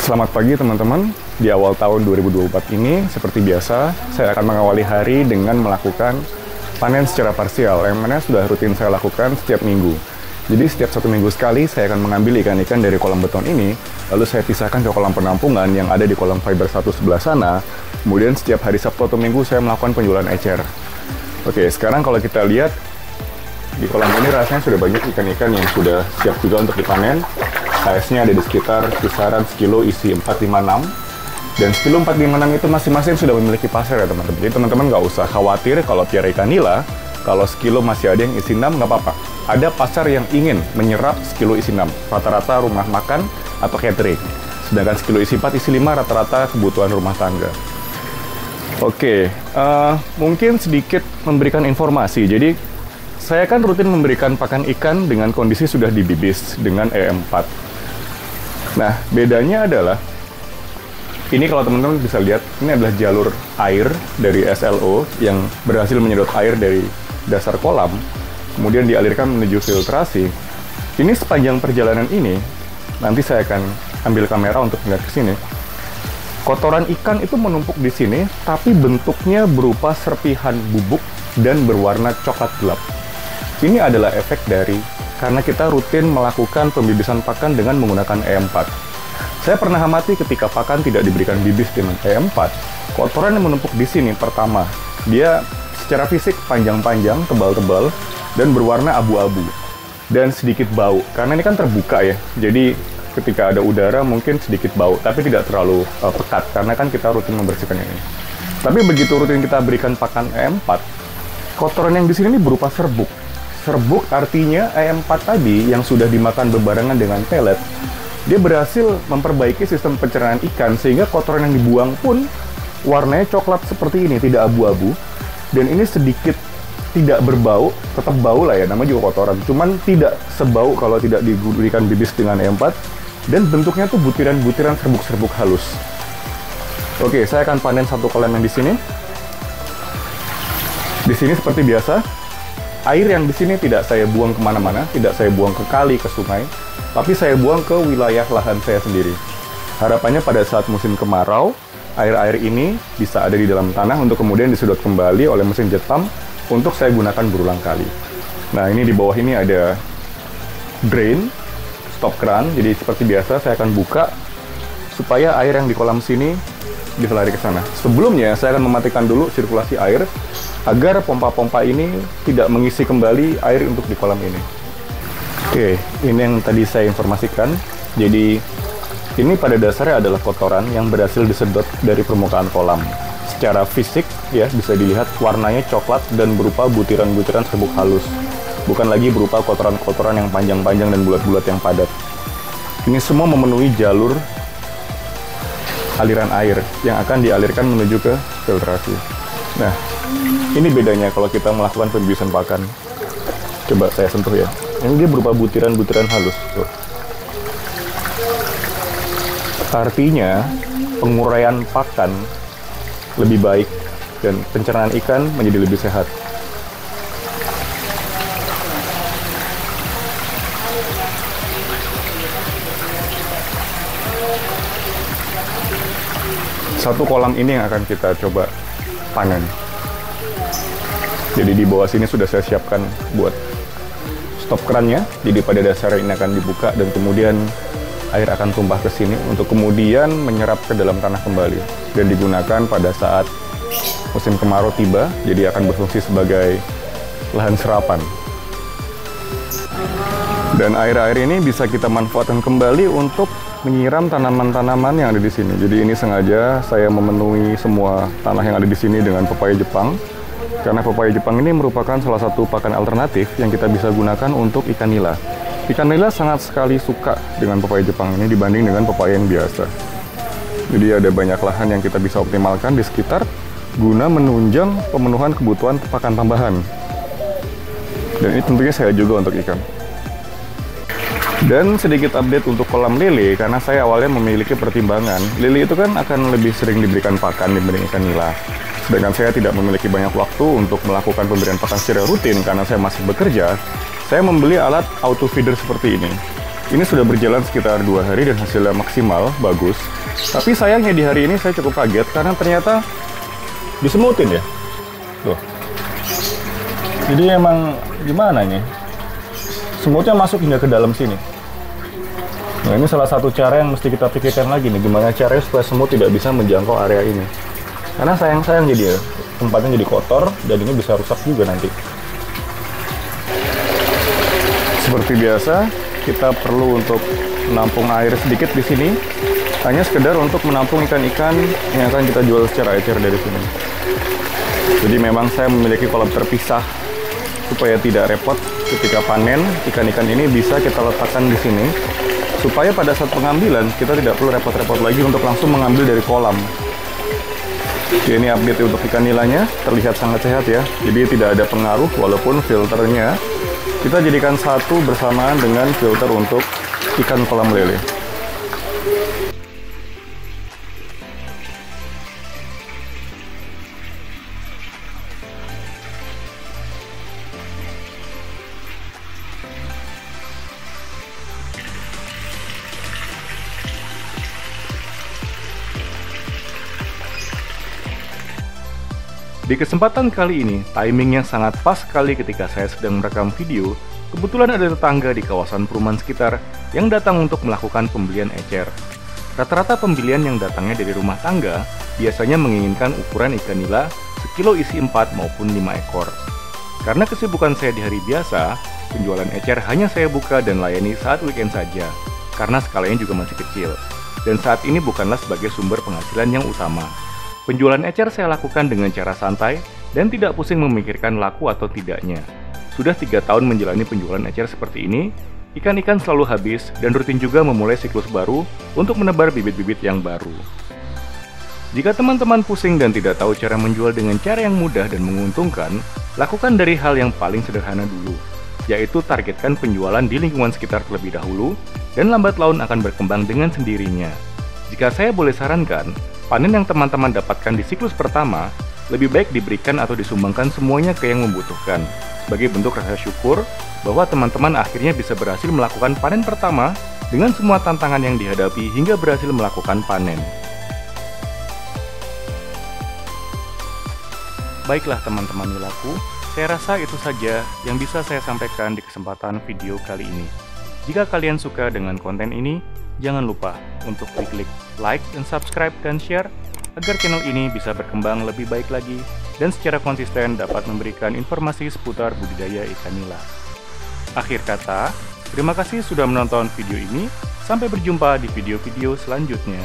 Selamat pagi teman-teman. Di awal tahun 2024 ini, seperti biasa, saya akan mengawali hari dengan melakukan panen secara parsial, yang mana sudah rutin saya lakukan setiap minggu. Jadi setiap 1 minggu sekali, saya akan mengambil ikan-ikan dari kolam beton ini, lalu saya pisahkan ke kolam penampungan yang ada di kolam fiber 1 sebelah sana. Kemudian setiap hari Sabtu atau Minggu, saya melakukan penjualan ecer. Oke, sekarang kalau kita lihat, di kolam ini rasanya sudah banyak ikan-ikan yang sudah siap juga untuk dipanen. Size-nya ada di sekitar kisaran sekilo isi 456. Dan sekilo 456 itu masing-masing sudah memiliki pasar ya teman-teman. Jadi teman-teman nggak usah khawatir kalau piara ikan nila, kalau sekilo masih ada yang isi 6 nggak apa-apa. Ada pasar yang ingin menyerap sekilo isi 6. Rata-rata rumah makan atau catering. Sedangkan sekilo isi 4, isi 5 rata-rata kebutuhan rumah tangga. Oke, mungkin sedikit memberikan informasi. Jadi saya kan rutin memberikan pakan ikan dengan kondisi sudah dibibis dengan EM4. Nah, bedanya adalah, ini kalau teman-teman bisa lihat, ini adalah jalur air dari SLO yang berhasil menyedot air dari dasar kolam, kemudian dialirkan menuju filtrasi. Ini sepanjang perjalanan ini, nanti saya akan ambil kamera untuk melihat ke sini. Kotoran ikan itu menumpuk di sini, tapi bentuknya berupa serpihan bubuk dan berwarna coklat gelap. Ini adalah efek dari karena kita rutin melakukan pembibisan pakan dengan menggunakan EM4. Saya pernah amati ketika pakan tidak diberikan bibis dengan EM4, kotoran yang menumpuk di sini pertama, dia secara fisik panjang-panjang, tebal-tebal, dan berwarna abu-abu. Dan sedikit bau, karena ini kan terbuka ya, jadi ketika ada udara mungkin sedikit bau, tapi tidak terlalu pekat, karena kan kita rutin membersihkan ini. Tapi begitu rutin kita berikan pakan EM4, kotoran yang di sini berupa serbuk. Serbuk artinya EM4 tadi yang sudah dimakan bebarengan dengan pelet, dia berhasil memperbaiki sistem pencernaan ikan sehingga kotoran yang dibuang pun warnanya coklat seperti ini, tidak abu-abu. Dan ini sedikit tidak berbau, tetap bau lah ya, namanya juga kotoran. Cuman tidak sebau kalau tidak diberikan bibis dengan EM4. Dan bentuknya tuh butiran-butiran serbuk-serbuk halus. Oke, saya akan panen satu kolam yang di sini. Di sini seperti biasa, air yang di sini tidak saya buang kemana-mana, tidak saya buang ke kali, ke sungai, tapi saya buang ke wilayah lahan saya sendiri. Harapannya pada saat musim kemarau, air-air ini bisa ada di dalam tanah untuk kemudian disedot kembali oleh mesin jet pump untuk saya gunakan berulang kali. Nah, ini di bawah ini ada drain, stop keran, jadi seperti biasa saya akan buka supaya air yang di kolam sini bisa lari ke sana. Sebelumnya, saya akan mematikan dulu sirkulasi air agar pompa-pompa ini tidak mengisi kembali air untuk di kolam ini. Oke, ini yang tadi saya informasikan. Jadi, ini pada dasarnya adalah kotoran yang berhasil disedot dari permukaan kolam. Secara fisik, ya, bisa dilihat warnanya coklat dan berupa butiran-butiran serbuk halus. Bukan lagi berupa kotoran-kotoran yang panjang-panjang dan bulat-bulat yang padat. Ini semua memenuhi jalur aliran air yang akan dialirkan menuju ke filtrasi. Nah, ini bedanya kalau kita melakukan pembibisan pakan. Coba saya sentuh ya. Ini dia berupa butiran-butiran halus. Tuh. Artinya, penguraian pakan lebih baik dan pencernaan ikan menjadi lebih sehat. Satu kolam ini yang akan kita coba panen. Jadi di bawah sini sudah saya siapkan buat stop kerannya. Jadi pada dasarnya ini akan dibuka dan kemudian air akan tumpah ke sini untuk kemudian menyerap ke dalam tanah kembali dan digunakan pada saat musim kemarau tiba. Jadi akan berfungsi sebagai lahan serapan. Dan air-air ini bisa kita manfaatkan kembali untuk menyiram tanaman-tanaman yang ada di sini. Jadi ini sengaja saya memenuhi semua tanah yang ada di sini dengan pepaya Jepang. Karena pepaya Jepang ini merupakan salah satu pakan alternatif yang kita bisa gunakan untuk ikan nila. Ikan nila sangat sekali suka dengan pepaya Jepang ini dibanding dengan pepaya yang biasa. Jadi ada banyak lahan yang kita bisa optimalkan di sekitar guna menunjang pemenuhan kebutuhan pakan tambahan. Dan ini tentunya saya juga untuk ikan. Dan sedikit update untuk kolam lele, karena saya awalnya memiliki pertimbangan. Lele itu kan akan lebih sering diberikan pakan dibanding ikan nila. Sedangkan saya tidak memiliki banyak waktu untuk melakukan pemberian pakan secara rutin karena saya masih bekerja. Saya membeli alat auto feeder seperti ini. Ini sudah berjalan sekitar 2 hari dan hasilnya maksimal, bagus. Tapi sayangnya di hari ini saya cukup kaget karena ternyata disemutin ya. Tuh. Jadi emang gimana nih? Semutnya masuk hingga ke dalam sini. Nah, ini salah satu cara yang mesti kita pikirkan lagi nih, gimana caranya supaya semut tidak bisa menjangkau area ini. Karena sayang-sayang jadi ya, tempatnya jadi kotor dan ini bisa rusak juga nanti. Seperti biasa, kita perlu untuk menampung air sedikit di sini, hanya sekedar untuk menampung ikan-ikan yang akan kita jual secara ecer dari sini. Jadi memang saya memiliki kolam terpisah supaya tidak repot ketika panen. Ikan-ikan ini bisa kita letakkan di sini supaya pada saat pengambilan kita tidak perlu repot-repot lagi untuk langsung mengambil dari kolam. Jadi ini update untuk ikan nilanya, terlihat sangat sehat ya. Jadi tidak ada pengaruh walaupun filternya kita jadikan satu bersamaan dengan filter untuk ikan kolam lele. Di kesempatan kali ini, timingnya sangat pas sekali ketika saya sedang merekam video. Kebetulan ada tetangga di kawasan perumahan sekitar yang datang untuk melakukan pembelian ecer. Rata-rata pembelian yang datangnya dari rumah tangga biasanya menginginkan ukuran ikan nila sekilo isi 4 maupun 5 ekor. Karena kesibukan saya di hari biasa, penjualan ecer hanya saya buka dan layani saat weekend saja, karena skalanya juga masih kecil. Dan saat ini bukanlah sebagai sumber penghasilan yang utama. Penjualan ecer saya lakukan dengan cara santai dan tidak pusing memikirkan laku atau tidaknya. Sudah 3 tahun menjalani penjualan ecer seperti ini, ikan-ikan selalu habis dan rutin juga memulai siklus baru untuk menebar bibit-bibit yang baru. Jika teman-teman pusing dan tidak tahu cara menjual dengan cara yang mudah dan menguntungkan, lakukan dari hal yang paling sederhana dulu, yaitu targetkan penjualan di lingkungan sekitar terlebih dahulu, dan lambat laun akan berkembang dengan sendirinya. Jika saya boleh sarankan, panen yang teman-teman dapatkan di siklus pertama lebih baik diberikan atau disumbangkan semuanya ke yang membutuhkan, sebagai bentuk rasa syukur bahwa teman-teman akhirnya bisa berhasil melakukan panen pertama dengan semua tantangan yang dihadapi hingga berhasil melakukan panen. Baiklah teman-teman nilaku, saya rasa itu saja yang bisa saya sampaikan di kesempatan video kali ini. Jika kalian suka dengan konten ini, jangan lupa untuk klik like dan subscribe dan share agar channel ini bisa berkembang lebih baik lagi dan secara konsisten dapat memberikan informasi seputar budidaya ikan nila. Akhir kata, terima kasih sudah menonton video ini. Sampai berjumpa di video-video selanjutnya.